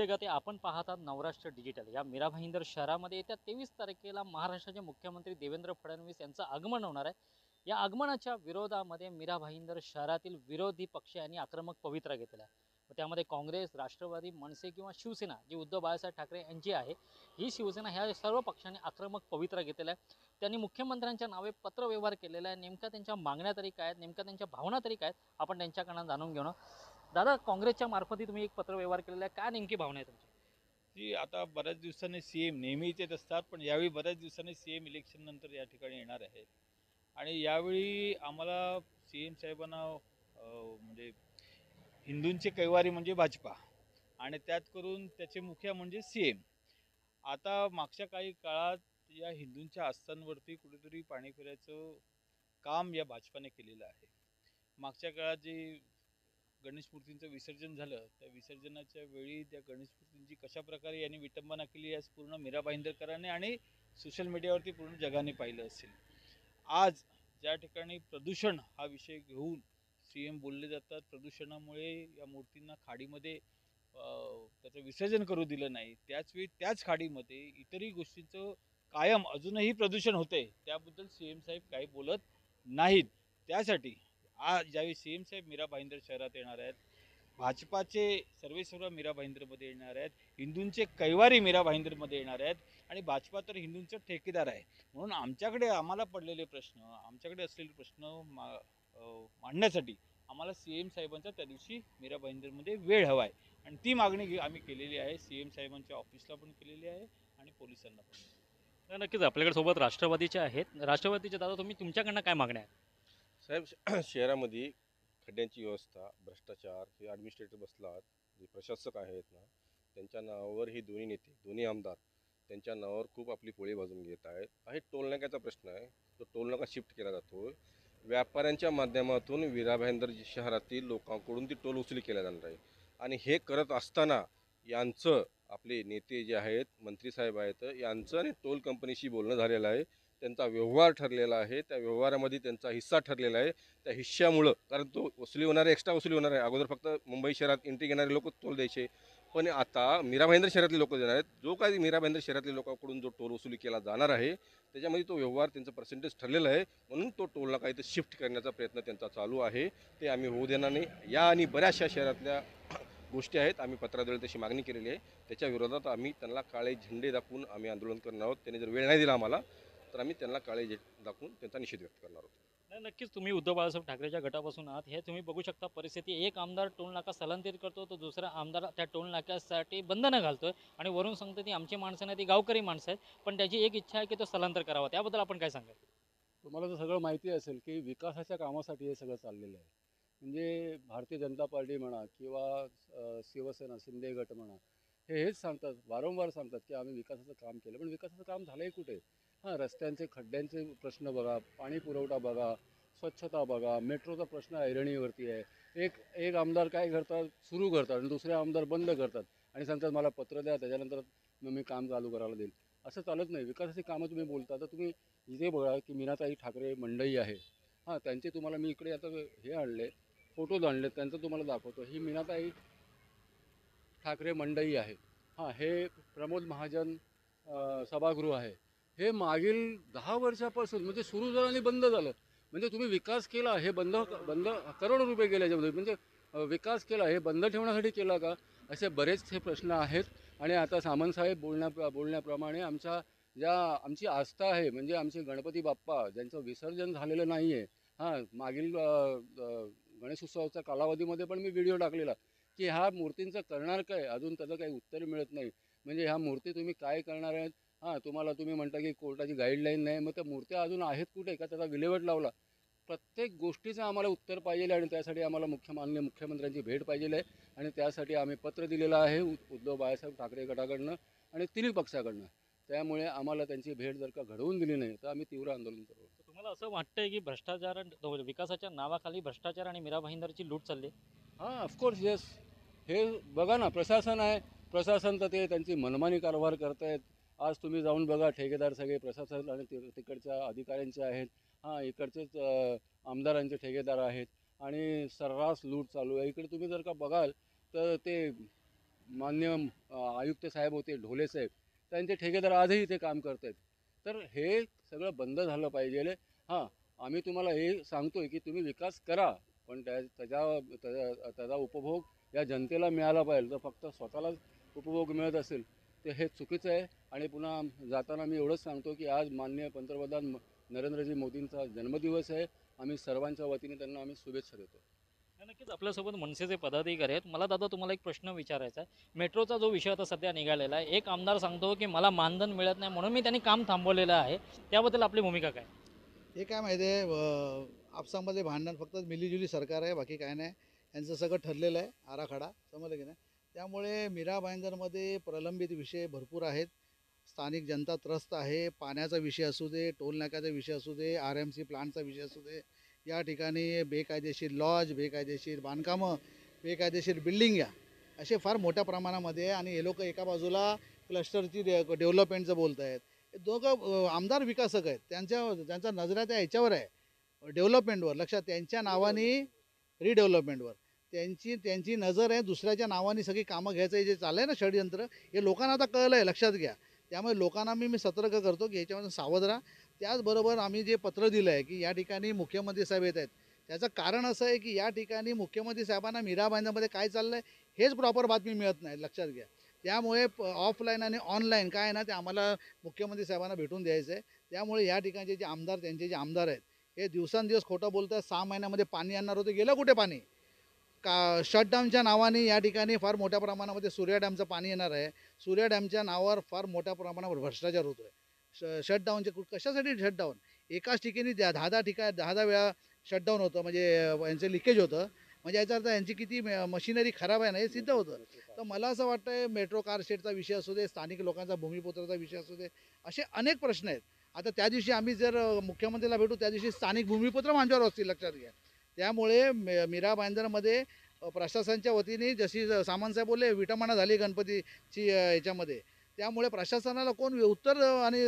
जगते आपण पाहतात नवराष्ट्र डिजिटल या मीरा भाईंदर शहरामध्ये येत्या 23 तारखेला महाराष्ट्राचे मुख्यमंत्री देवेंद्र फडणवीस यांचं आगमन होणार आहे. या आगमनाच्या विरोधामध्ये मीरा भाईंदर शहरातील विरोधी पक्ष यांनी आक्रमक पवित्रा घेतलेला आहे. त्यामध्ये काँग्रेस, राष्ट्रवादी, मनसे किंवा शिवसेना जी उद्धव बाळासाहेब ठाकरे यांची आहे, ही शिवसेना ह्या सर्व पक्षांनी आक्रमक पवित्रा घेतलेला आहे. त्यांनी मुख्यमंत्र्यांच्या नावे पत्रव्यवहार केलेला आहे. नेमका त्यांच्या मागण्या तरी काय आहेत, नेमका त्यांच्या भावना तरी काय आहेत, आपण त्यांच्याकडनं जाणून घेणं. दादा, काँग्रेसच्या मार्फती तुम्ही एक पत्रव्यवहार केलेला आहे, काय नेमकी भावना आहे तुमची? जी आता बऱ्याच दिवसांनी सीएम नेहमीच येत असतात, पण यावेळी बऱ्याच दिवसांनी सीएम इलेक्शन नंतर या ठिकाणी येणार आहेत. आणि यावेळी आम्हाला सीएम साहेबांना म्हणजे हिंदूंचे कैवारी म्हणजे भाजपा आणि त्यात करून त्याचे मुखिया म्हणजे सीएम. आता मागच्या काही काळात या हिंदूंच्या आस्थांवरती कुठेतरी पाणी फिरायचं काम या भाजपाने केलेलं आहे. मागच्या काळात जे गणेश मूर्तींचं विसर्जन झालं, त्या विसर्जनाच्या वेळी त्या गणेश मूर्तींची कशा प्रकारे यांनी विटंबना केली आज पूर्ण मीरा भाईंदरकरांनी आणि सोशल मीडियावरती पूर्ण जगाने पाहिलं असेल. आज ज्या ठिकाणी प्रदूषण हा विषय घेऊन सीएम बोलले जातात, प्रदूषणामुळे या मूर्तींना खाडीमध्ये त्याचं विसर्जन करू दिलं नाही, त्याचवेळी त्याच खाडीमध्ये इतरही गोष्टींचं कायम अजूनही प्रदूषण होते, त्याबद्दल सीएम साहेब काही बोलत नाहीत. त्यासाठी आज ज्यावेळी सीएम साहेब मीरा भाईंदर शहरात येणार आहेत, भाजपाचे सर्वेसर्वा मीरा भाईंदरमध्ये येणार आहेत, हिंदूंचे कैवारी मीरा भाईंदरमध्ये येणार आहेत आणि भाजपा तर हिंदूंचा ठेकेदार आहे. म्हणून आम्हाला पडलेले प्रश्न, आमच्याकडे असलेले प्रश्न मांडण्यासाठी आम्हाला सीएम साहेबांचा त्या दिवशी मीरा भाईंदरमध्ये वेळ हवा आहे आणि ती मागणी आम्ही केलेली आहे. सीएम साहेबांच्या ऑफिसला पण केलेली आहे आणि पोलिसांना पण. नक्कीच आपल्याकडे सोबत राष्ट्रवादीचे आहेत. राष्ट्रवादीचे दादा, तुम्ही तुमच्याकडनं काय मागण्या आहेत? साहेब, शहरामध्ये खड्ड्यांची व्यवस्था, भ्रष्टाचार, हे ॲडमिनिस्ट्रेटर बसलात, जे प्रशासक आहेत ना, त्यांच्या नावावर हे दोन्ही नेते, दोन्ही आमदार त्यांच्या नावावर खूप आपली पोळी भाजून घेत आहेत. हा टोलनाक्याचा प्रश्न आहे, तो टोलनाका शिफ्ट केला जातो. व्यापाऱ्यांच्या माध्यमातून वीरा भाईंदर शहरातील लोकांकडून ती टोल वसुली केल्या जाणार आहे आणि हे करत असताना यांचं, आपले नेते जे आहेत, मंत्री साहेब आहेत, यांचं आणि टोल कंपनीशी बोलणं झालेलं आहे. त्यांचा व्यवहार ठरलेला आहे, त्या व्यवहारामध्ये त्यांचा हिस्सा ठरलेला आहे. त्या हिश्श्यामुळं, कारण तो वसुली होणार आहे, एक्स्ट्रा वसुली होणार आहे. अगोदर फक्त मुंबई शहरात एंट्री घेणारे लोक टोल द्यायचे, पण आता मीरा भाईंदर शहरातले लोक देणार आहेत. जो काही मीरा भाईंदर शहरातल्या लोकांकडून जो टोल वसुली केला जाणार आहे, त्याच्यामध्ये तो व्यवहार त्यांचं पर्सेंटेज ठरलेला आहे. म्हणून तो टोलला काही तर शिफ्ट करण्याचा प्रयत्न त्यांचा चालू आहे. ते आम्ही होऊ देणार नाही. या आणि बऱ्याचशा शहरातल्या गोष्टी आहेत, आम्ही पत्राद्वारे तशी मागणी केलेली आहे. त्याच्या विरोधात आम्ही त्यांना काळे झेंडे दाखवून आम्ही आंदोलन करणार आहोत. त्यांनी जर वेळ नाही दिला आम्हाला, तर आम्ही त्यांना काळे झेंडे दाखवून त्यांचा निषेध व्यक्त करणार आहोत. नाही, नक्कीच तुम्ही उद्धव बाळासाहेब ठाकरेच्या गटापासून आहात, हे तुम्ही बघू शकता परिस्थिती. एक आमदार टोल नाका स्थलांतरित करतो, तो दुसरा आमदार त्या टोल नाक्यासाठी बंधनं घालतोय आणि वरून सांगतो ती आमची माणसं नाही, ती गावकरी माणसं आहेत, पण त्याची एक इच्छा आहे की तो स्थलांतर करावा. त्याबद्दल आपण काय सांगाल? तुम्हाला तर सगळं माहिती असेल की विकासाच्या कामासाठी हे सगळं चाललेलं आहे. म्हणजे भारतीय जनता पार्टी म्हणा किंवा शिवसेना, शिंदे गट म्हणा, हेच सांगतात, वारंवार सांगतात की आम्ही विकासाचं काम केलं, पण विकासाचं काम झालं आहे कुठे? हां, रस्त्यांचे खड्ड्यांचे प्रश्न बघा, पाणी पुरवठा बघा, स्वच्छता बघा, मेट्रोचा प्रश्न ऐरणीवरती आहे. एक एक आमदार काय करतात, सुरू करतात आणि दुसरे आमदार बंद करतात आणि सांगतात मला पत्र द्या, त्याच्यानंतर मग मी काम चालू करायला देईल. असं चालत नाही. विकासाची कामं तुम्ही बोलता तर तुम्ही इथे बघा की मीनाताई ठाकरे मंडई आहे. हां, त्यांचे तुम्हाला मी इकडे आता हे आणले, फोटोज आणले, त्यांचं तुम्हाला दाखवतो. ही मीनाताई ठाकरे मंडई आहे. हां, हे प्रमोद महाजन सभागृह आहे. हे मागील 10 वर्षापासून म्हणजे सुरू झालं आणि बंद झालं. म्हणजे तुम्ही विकास केला, हे बंद बंद करोडो रुपये गेले याच्यामध्ये. म्हणजे विकास केला, हे बंद ठेवण्यासाठी केला का? असे बरेच हे प्रश्न आहेत. आणि आता सामंतसाहेब बोलण्याप्रमाणे आमची आस्था आहे, म्हणजे आमचे गणपती बाप्पा ज्यांचं विसर्जन झालेलं नाही आहे. हां, मागील गणेशोत्सवाच्या कालावधीमध्ये पण मी व्हिडिओ टाकलेला की ह्या मूर्तींचं करणार काय, अजून त्याचं काही उत्तर मिळत नाही. म्हणजे ह्या मूर्ती तुम्ही काय करणार आहेत? हां, तुम्ही म्हणता की कोर्टाची गाईडलाईन नाही, मग त्या मूर्त्या अजून आहेत कुठे का त्याचा विल्हेवाट लावला? प्रत्येक गोष्टीचं आम्हाला उत्तर पाहिजे आहे आणि त्यासाठी आम्हाला माननीय मुख्यमंत्र्यांची भेट पाहिजे आहे. आणि त्यासाठी आम्ही पत्र दिलेलं आहे उद्धव बाळासाहेब ठाकरे गटाकडनं आणि तिन्ही पक्षाकडनं. त्यामुळे आम्हाला त्यांची भेट जर का घडवून दिली नाही तर आम्ही तीव्र आंदोलन करू. तर तुम्हाला असं वाटतंय की भ्रष्टाचार, विकासाच्या नावाखाली भ्रष्टाचार आणि मीरा भाईंदरची लूट चालली आहे? हां, ऑफकोर्स येस. हे बघा ना, प्रशासन आहे. प्रशासन तर ते त्यांची मनमानी कारभार करत आहेत. आज तुम्ही जाऊन बघा, ठेकेदार सगळे प्रशासन आणि तिकडच्या अधिकाऱ्यांचे आहेत. हां, इकडचेच आमदारांचे ठेकेदार आहेत आणि सर्रास लूट चालू आहे. इकडे तुम्ही जर का बघाल तर ते मान्य आयुक्त साहेब होते ढोले साहेब, त्यांचे ठेकेदार आजही इथे काम करत आहेत. तर हे सगळं बंद झालं पाहिजे. हां, आम्ही तुम्हाला हे सांगतोय की तुम्ही विकास करा, पण त्याचा उपभोग या जनतेला मिळाला पाहिजे. तर फक्त स्वतःलाच उपभोग मिळत असेल तर हे चुकीचं आहे. आणि पुन्हा जाताना मी एवढंच सांगतो की आज माननीय पंतप्रधान नरेंद्रजी मोदींचा जन्मदिवस आहे. आम्ही सर्वांच्या वतीने त्यांना आम्ही शुभेच्छा देतो. नक्कीच आपल्यासोबत मनसेचे पदाधिकारी आहेत. मला दादा तुम्हाला एक प्रश्न विचारायचा आहे. मेट्रोचा जो विषय आता सध्या निघालेला आहे, एक आमदार सांगतो की मला मानधन मिळत नाही म्हणून मी त्यांनी काम थांबवलेलं आहे. त्याबद्दल आपली भूमिका काय? हे काय माहिती आहे, आपसामध्ये भांडण, फक्त मिलीजुली सरकार आहे, बाकी काय नाही. यांचं सगळं ठरलेलं आहे, आराखडा, समजलं की नाही. त्यामुळे मीरा भाईंदरमध्ये प्रलंबित विषय भरपूर आहेत. स्थानिक जनता त्रस्त आहे. पाण्याचा विषय असू दे, टोल नाक्याचा विषय असू दे, RMC प्लांटचा विषय असू दे, या ठिकाणी बेकायदेशीर लॉज, बेकायदेशीर बांधकामं, बेकायदेशीर बिल्डिंग या असे फार मोठ्या प्रमाणामध्ये. आणि हे लोक एका बाजूला क्लस्टरची डेव्हलपमेंटचं बोलत आहेत. दोघं आमदार विकासक आहेत. त्यांचा नजरा त्या ह्याच्यावर आहे, डेव्हलपमेंटवर. लक्षात, त्यांच्या नावाने रिडेव्हलपमेंटवर त्यांची नजर आहे. दुसऱ्याच्या नावाने सगळी कामं घ्यायचं जे चाललं आहे ना षडयंत्र, हे लोकांना आता कळलं आहे, लक्षात घ्या. त्यामुळे लोकांना मी सतर्क करतो की ह्याच्यामध्ये सावध राहा. त्याचबरोबर आम्ही जे पत्र दिलं आहे की या ठिकाणी मुख्यमंत्री साहेब येत आहेत, त्याचं कारण असं आहे की या ठिकाणी मुख्यमंत्री साहेबांना मीरा भाईंदरमध्ये काय चाललं आहे हेच प्रॉपर बातमी मिळत नाही, लक्षात घ्या. त्यामुळे ऑफलाईन आणि ऑनलाईन काय आहे ना, ते आम्हाला मुख्यमंत्री साहेबांना भेटून द्यायचं आहे. त्यामुळे या ठिकाणचे जे आमदार, त्यांचे जे आमदार आहेत, हे दिवसांदिवस खोटं बोलत आहेत. 6 महिन्यामध्ये पाणी आणणार होते, गेलं कुठे पाणी? शटडाऊनच्या नावाने या ठिकाणी फार मोठ्या प्रमाणामध्ये सूर्या डॅमचं पाणी येणार आहे. सूर्या डॅमच्या नावावर फार मोठ्या प्रमाणावर भ्रष्टाचार होतो आहे. शटडाऊनचे कशासाठी शटडाऊन? एकाच ठिकाणी 10 वेळा शटडाऊन होतं, म्हणजे यांचं लिकेज होतं. म्हणजे याचा अर्थ यांची किती मशिनरी खराब आहे ना, हे सिद्ध होतं. तर मला असं वाटतं मेट्रो कार शेडचा विषय असू दे, स्थानिक लोकांचा भूमिपुत्राचा विषय असू दे, असे अनेक प्रश्न आहेत. आता त्या दिवशी आम्ही जर मुख्यमंत्र्याला भेटू, त्या दिवशी स्थानिक भूमिपुत्र आमच्यावर असतील, लक्षात घ्या. त्यामुळे मीरा भाईंदरमध्ये प्रशासनाच्या वतीने, जशी सामंतसाहेब बोलले, विटंबना झाली गणपतीची याच्यामध्ये. त्यामुळे प्रशासनाला कोण उत्तर आणि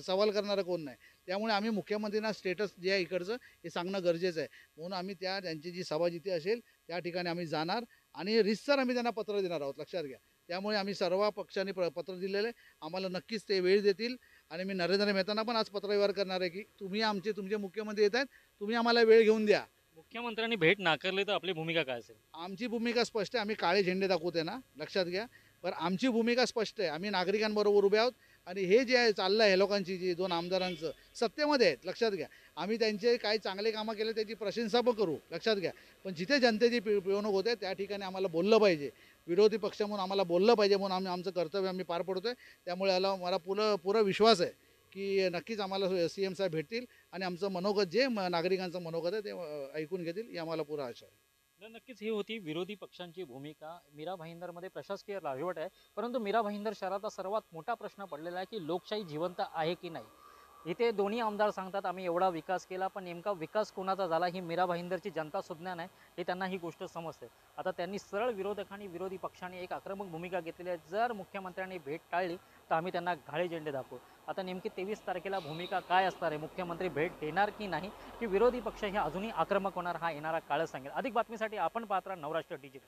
सवाल करणारं कोण नाही. त्यामुळे आम्ही मुख्यमंत्र्यांना स्टेटस जे आहे इकडचं हे सांगणं गरजेचं आहे. म्हणून आम्ही त्यांची जी सभा जिथे असेल त्या ठिकाणी आम्ही जाणार आणि रितसर आम्ही त्यांना पत्र देणार आहोत, लक्षात घ्या. त्यामुळे आम्ही सर्व पक्षांनी पत्र दिलेलं आहे. आम्हाला नक्कीच ते वेळ देतील. आणि मी नरेंद्र मेहतांना पण आज पत्रव्यवहार करणार आहे की तुमचे मुख्यमंत्री येत आहेत, तुम्ही आम्हाला वेळ घेऊन द्या. मुख्यमंत्र्यांनी भेट नाकारली तर आपली भूमिका काय असेल? आमची भूमिका स्पष्ट आहे. आम्ही काळे झेंडे दाखवते ना, लक्षात घ्या. पण आमची भूमिका स्पष्ट आहे. आम्ही नागरिकांबरोबर उभे आहोत. आणि हे जे आहे चाललं आहे, हे लोकांची जी 2 आमदारांचं सत्तेमध्ये आहेत, लक्षात घ्या. आम्ही त्यांचे काही चांगले कामं केले त्याची प्रशंसा पण करू, लक्षात घ्या. पण जिथे जनतेची पिळवणूक होते त्या ठिकाणी आम्हाला बोललं पाहिजे. विरोधी पक्ष म्हणून आम्हाला बोललं पाहिजे. म्हणून आमचं कर्तव्य आम्ही पार पडतोय. त्यामुळे मला पुरा विश्वास आहे की नक्कीच आम्हाला CM साहेब भेटतील आणि आमचं मनोगत, जे नागरिकांचं मनोगत आहे, ते ऐकून घेतील, ही आम्हाला पुरा आशा आहे. तर नक्कीच ही होती विरोधी पक्षांची भूमिका. मीरा भाईंदरमध्ये प्रशासकीय राजवट आहे, परंतु मीरा भाईंदर शहराचा सर्वात मोठा प्रश्न पडलेला आहे की लोकशाही जिवंत आहे की नाही. इथे दोन्ही आमदार सांगतात आम्ही एवढा विकास केला, पण नेमका विकास कोणाचा झाला ही मीरा भाईंदरची जनता सुज्ञान आहे, हे त्यांना ही गोष्ट समजते. आता त्यांनी सरळ विरोधकांनी, विरोधी पक्षांनी एक आक्रमक भूमिका घेतलेली आहे. जर मुख्यमंत्र्यांनी भेट टाळली तर आम्ही त्यांना काळे झेंडे दाखवू. आता नेमकी 23 तारखेला भूमिका काय असणार आहे, मुख्यमंत्री भेट देणार की नाही, की विरोधी पक्ष हे अजूनही आक्रमक होणार, हा येणारा काळच सांगेल. अधिक बातमीसाठी आपण पाहत राहा नवराष्ट्र डिजिटल.